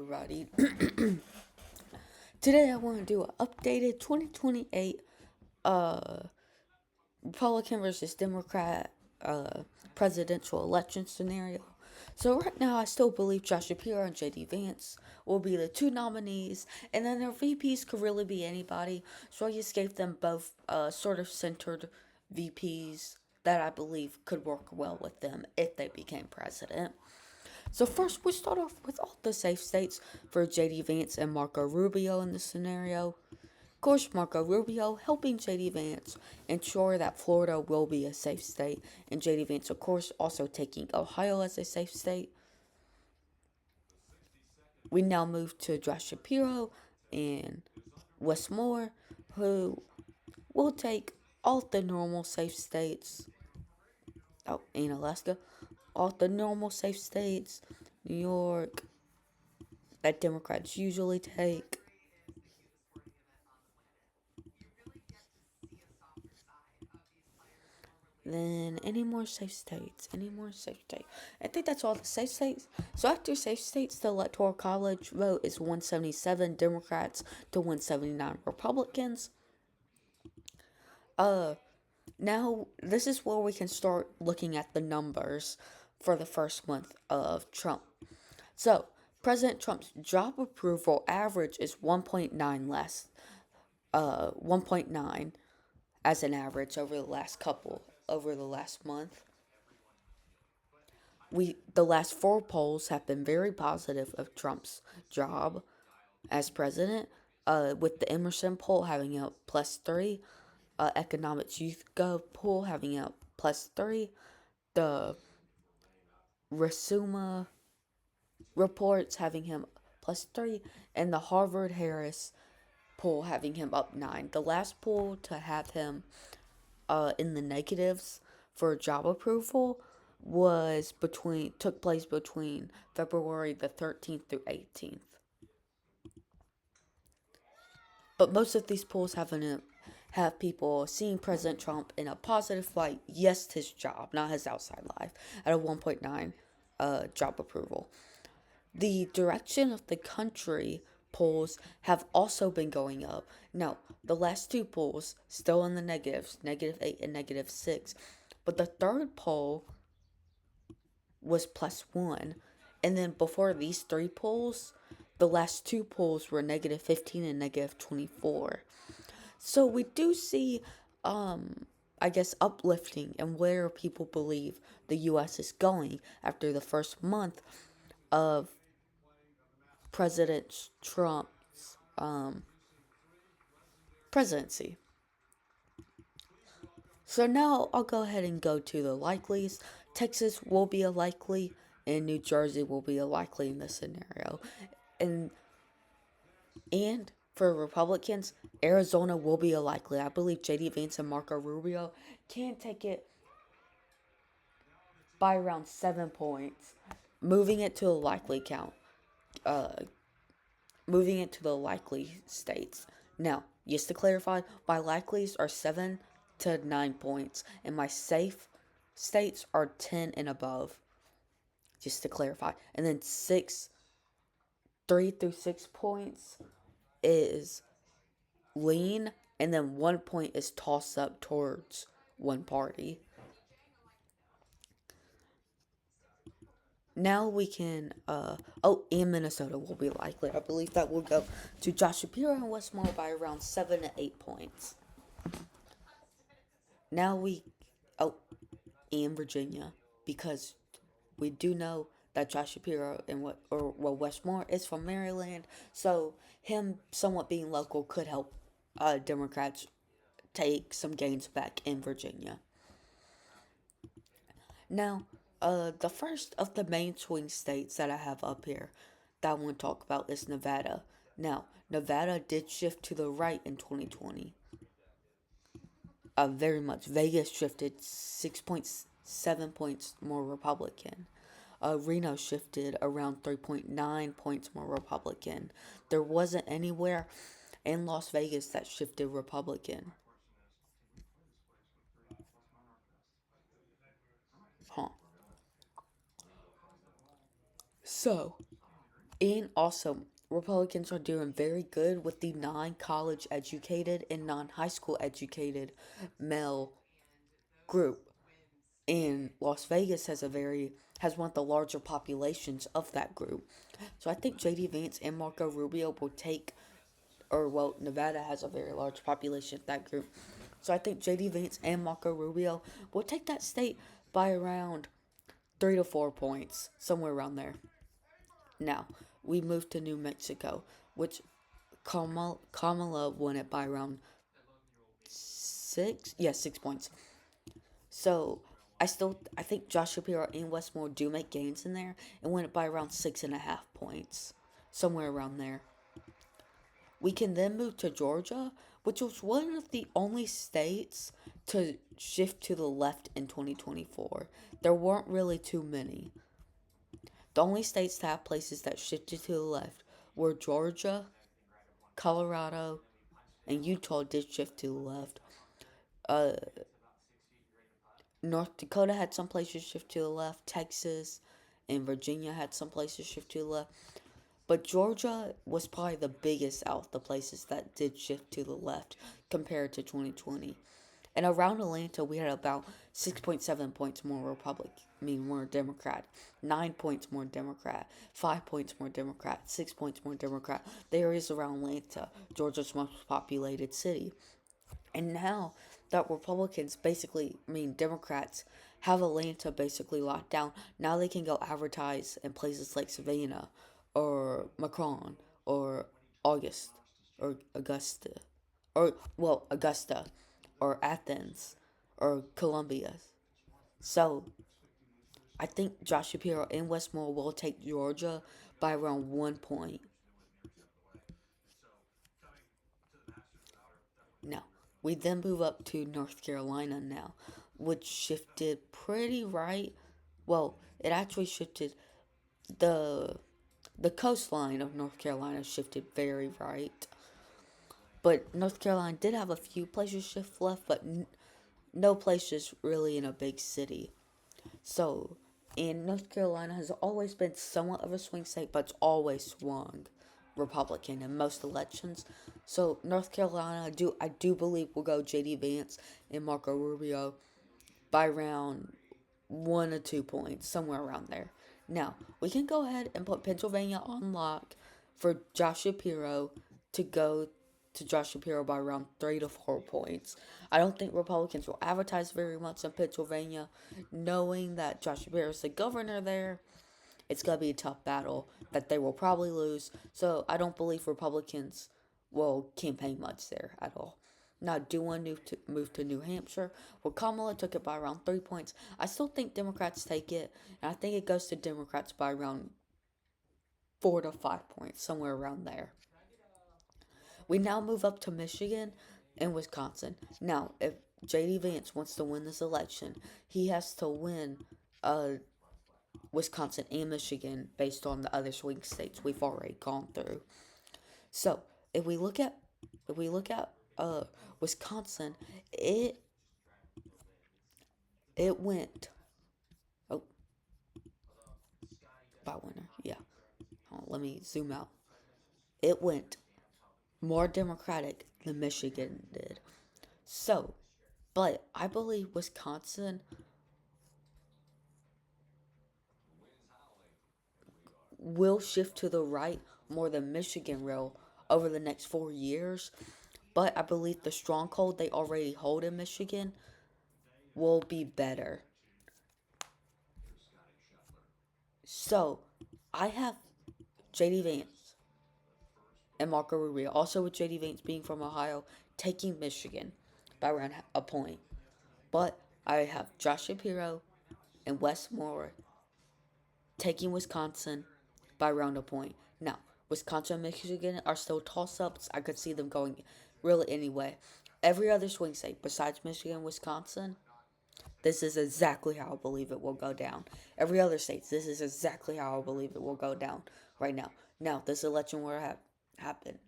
everybody. Today I want to do an updated 2028 uh, Republican versus Democrat presidential election scenario. So right now I still believe Josh Shapiro and JD Vance will be the two nominees, and then their VPs could really be anybody. So I just gave them both sort of centered VPs that I believe could work well with them if they became president. So first, we start off with all the safe states for JD Vance and Marco Rubio in this scenario. Of course, Marco Rubio helping JD Vance ensure that Florida will be a safe state, and JD Vance, of course, also taking Ohio as a safe state. We now move to Josh Shapiro and Wes Moore, who will take all the normal safe states. Oh, and Alaska, all the normal safe states, New York, that Democrats usually take. Then any more safe states? Any more safe states? I think that's all the safe states. So after safe states, the electoral college vote is 177 Democrats to 179 Republicans. Uh, Now this is where we can start looking at the numbers for the first month of Trump. So President Trump's job approval average is 1.9 less. 1.9 as an average over the last month. The last four polls have been very positive of Trump's job as president, with the Emerson poll having a +3, Economics Youth Gov poll having a +3, the Resuma reports having him +3, and the Harvard Harris poll having him up 9. The last poll to have him in the negatives for job approval took place between February the 13th through 18th. But most of these polls have people seeing President Trump in a positive light, yes, his job, not his outside life, at a 1.9 job approval. The direction of the country polls have also been going up. Now, the last two polls still in the negatives, -8 and -6. But the third poll was +1. And then before these three polls, the last two polls were -15 and -24. So we do see, I guess, uplifting and where people believe the U.S. is going after the first month of President Trump's presidency. So now I'll go ahead and go to the likelies. Texas will be a likely, and New Jersey will be a likely in this scenario. And for Republicans, Arizona will be a likely. I believe JD Vance and Marco Rubio can take it by around 7 points, moving it to a likely count. Moving it to the likely states. Now, just to clarify, my likelies are 7 to 9 points, and my safe states are 10 and above. Just to clarify. And then 3 through 6 points is lean, and then 1 point is toss up towards one party. Now we can, and Minnesota will be likely. I believe that will go to Josh Shapiro and Westmore by around 7 to 8 points. Now and Virginia, because we do know that Josh Shapiro Westmore is from Maryland, so him somewhat being local could help Democrats take some gains back in Virginia. Now, the first of the main swing states that I have up here that I want to talk about is Nevada. Now, Nevada did shift to the right in 2020. Very much. Vegas shifted 6.7 points more Republican. Reno shifted around 3.9 points more Republican. There wasn't anywhere in Las Vegas that shifted Republican. Huh. So, And also, Republicans are doing very good with the non college educated and non high school educated male group. And Las Vegas has one of the larger populations of that group. So I think JD Vance and Marco Rubio will take, or well, Nevada has a very large population of that group. So I think JD Vance and Marco Rubio will take that state by around 3 to 4 points, somewhere around there. Now, we move to New Mexico, which Kamala won it by around six. Yeah, 6 points. So I think Josh Shapiro and Westmore do make gains in there and win it by around 6.5 points, somewhere around there. We can then move to Georgia, which was one of the only states to shift to the left in 2024. There weren't really too many. The only states to have places that shifted to the left were Georgia, Colorado, and Utah did shift to the left. Uh, North Dakota had some places shift to the left. Texas and Virginia had some places shift to the left. But Georgia was probably the biggest out of the places that did shift to the left compared to 2020. And around Atlanta, we had about 6.7 points more more Democrat, 9 points more Democrat, 5 points more Democrat, 6 points more Democrat. The areas around Atlanta, Georgia's most populated city. And now that Democrats have Atlanta basically locked down, now they can go advertise in places like Savannah or Macron or August or Augusta Augusta or Athens or Columbia. So I think Josh Shapiro and Westmore will take Georgia by around 1 point. Now, we then move up to North Carolina now, which shifted pretty right. Well, it actually shifted the the coastline of North Carolina shifted very right. But North Carolina did have a few places shift left, but no places really in a big city. So, and North Carolina has always been somewhat of a swing state, but it's always swung Republican in most elections. So North Carolina, I do believe will go J.D. Vance and Marco Rubio by around 1 or 2 points, somewhere around there. Now we can go ahead and put Pennsylvania on lock for Josh Shapiro to go to Josh Shapiro by around 3 to 4 points. I don't think Republicans will advertise very much in Pennsylvania, knowing that Josh Shapiro is the governor there. It's gonna be a tough battle that they will probably lose. So I don't believe Republicans will campaign much there at all. Now, do want to move to New Hampshire, where Kamala took it by around 3 points. I still think Democrats take it, and I think it goes to Democrats by around 4 to 5 points, somewhere around there. We now move up to Michigan and Wisconsin. Now, if J.D. Vance wants to win this election, he has to win Wisconsin and Michigan based on the other swing states we've already gone through. So, if we look at Wisconsin, it went oh by winner, yeah. Let me zoom out. It went more Democratic than Michigan did. So, but I believe Wisconsin will shift to the right more than Michigan will over the next 4 years. But I believe the stronghold they already hold in Michigan will be better. So, I have JD Vance and Marco Rubio, also with JD Vance being from Ohio, taking Michigan by around a point. But I have Josh Shapiro and Wes Moore taking Wisconsin by around a point. Now, Wisconsin and Michigan are still toss ups. I could see them going really anyway. Every other swing state besides Michigan and Wisconsin, this is exactly how I believe it will go down. Every other state, this is exactly how I believe it will go down right now. Now, this election will happen.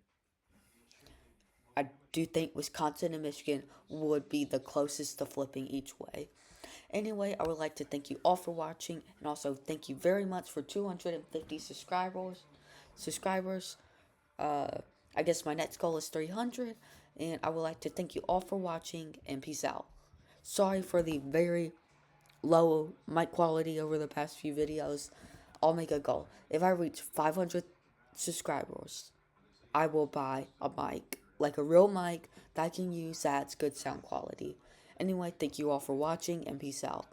I do think Wisconsin and Michigan would be the closest to flipping each way. Anyway, I would like to thank you all for watching, and also thank you very much for 250 subscribers. subscribers. I guess my next goal is 300, and I would like to thank you all for watching, and peace out. Sorry for the very low mic quality over the past few videos. I'll make a goal. If I reach 500 subscribers, I will buy a mic, like a real mic that I can use that's good sound quality. Anyway, thank you all for watching, and peace out.